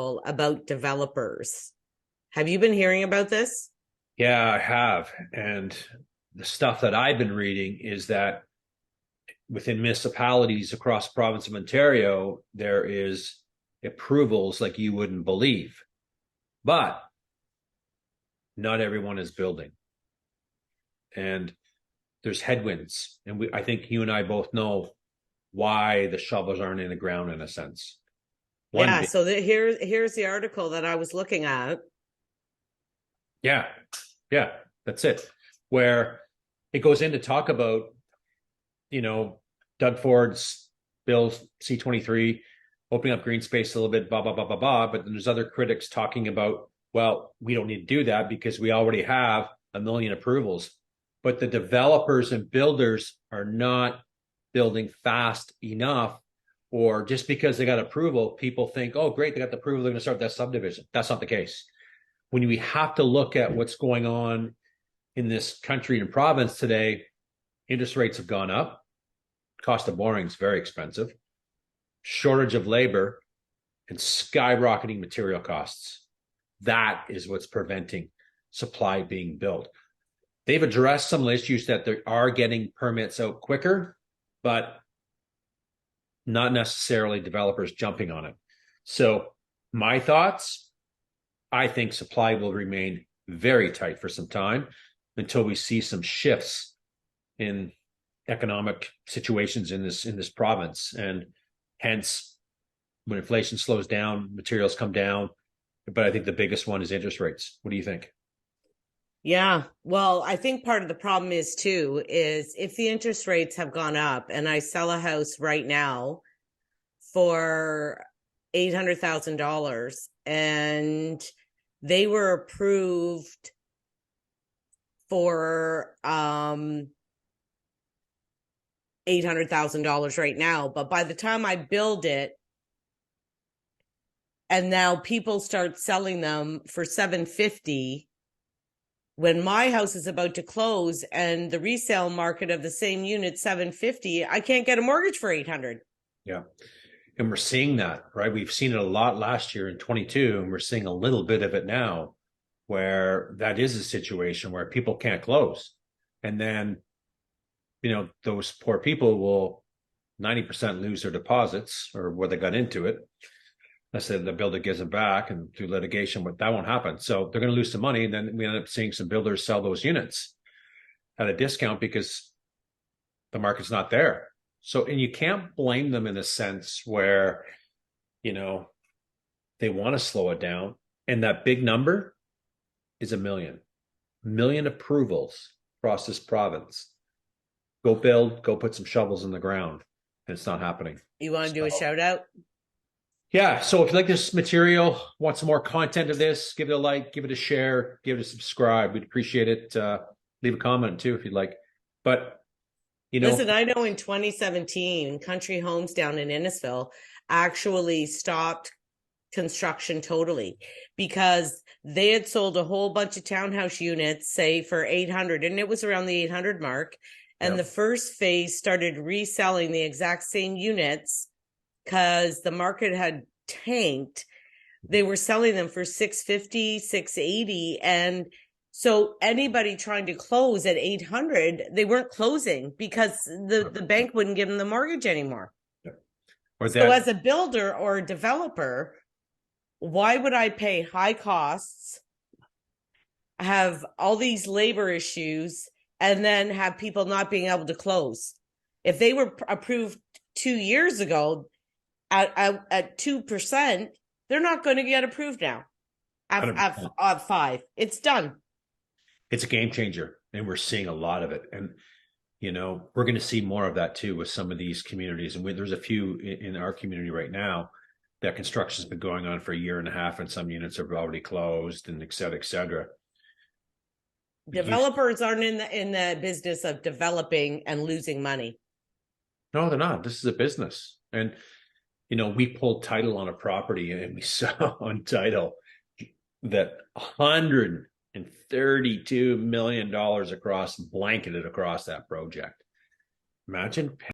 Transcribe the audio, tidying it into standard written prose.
article about developers. Have you been hearing about this? Yeah, I have. And the stuff that I've been reading is that within municipalities across the province of Ontario, there is approvals like you wouldn't believe. But not everyone is building. And there's headwinds. And I think you and I both know why the shovels aren't in the ground in a sense. One Yeah, big, so here's the article that I was looking at. yeah, yeah, that's it. Where it goes in to talk about, you know, Doug Ford's bill C-23, opening up green space a little bit, blah, blah, blah, blah, blah. But then there's other critics talking about, well, we don't need to do that because we already have a million approvals. But the developers and builders are not building fast enough, or just because they got approval, people think, oh, great, they got the approval, they're going to start that subdivision. That's not the case. When we have to look at what's going on in this country and province today, interest rates have gone up. Cost of borrowing is very expensive. Shortage of labor and skyrocketing material costs. That is what's preventing supply being built. They've addressed some issues that they are getting permits out quicker, but not necessarily developers jumping on it. So my thoughts, I think supply will remain very tight for some time until we see some shifts in economic situations in this province. And hence, when inflation slows down, materials come down. But I think the biggest one is interest rates. What do you think? Yeah, well, I think part of the problem is too, is if the interest rates have gone up and I sell a house right now for $800,000 and they were approved for $800,000 right now, but by the time I build it and now people start selling them for 750, when my house is about to close and the resale market of the same unit 750, I can't get a mortgage for 800. Yeah. And we're seeing that, right? We've seen it a lot last year in 22, and we're seeing a little bit of it now where that is a situation where people can't close. And then, those poor people will 90% lose their deposits or where they got into it. I said the builder gives them back, and through litigation, but that won't happen. So they're going to lose some money. And then we end up seeing some builders sell those units at a discount because the market's not there. So, and you can't blame them in a sense where, they want to slow it down. And that big number is a million approvals across this province. Go build, go put some shovels in the ground. And it's not happening. You want to do a shout out? Yeah. So if you like this material, want some more content of this, give it a like, give it a share, give it a subscribe. We'd appreciate it. Leave a comment too if you'd like. But listen, I know in 2017, Country Homes down in Innisfil actually stopped construction totally because they had sold a whole bunch of townhouse units, say for 800, and it was around the 800 mark. And the first phase started reselling the exact same units because the market had tanked. They were selling them for 650, 680. And so anybody trying to close at 800, they weren't closing because the bank wouldn't give them the mortgage anymore. So as a builder or a developer, why would I pay high costs, have all these labor issues, and then have people not being able to close? If they were approved 2 years ago at 2%, they're not going to get approved now at 5. It's done. It's a game changer, and we're seeing a lot of it. And, we're going to see more of that too with some of these communities. And there's a few in our community right now that construction's been going on for a year and a half, and some units have already closed, and et cetera, et cetera. Developers aren't in the business of developing and losing money. No, they're not. This is a business. And, we pulled title on a property, and we saw on title that $132 million blanketed across that project. Imagine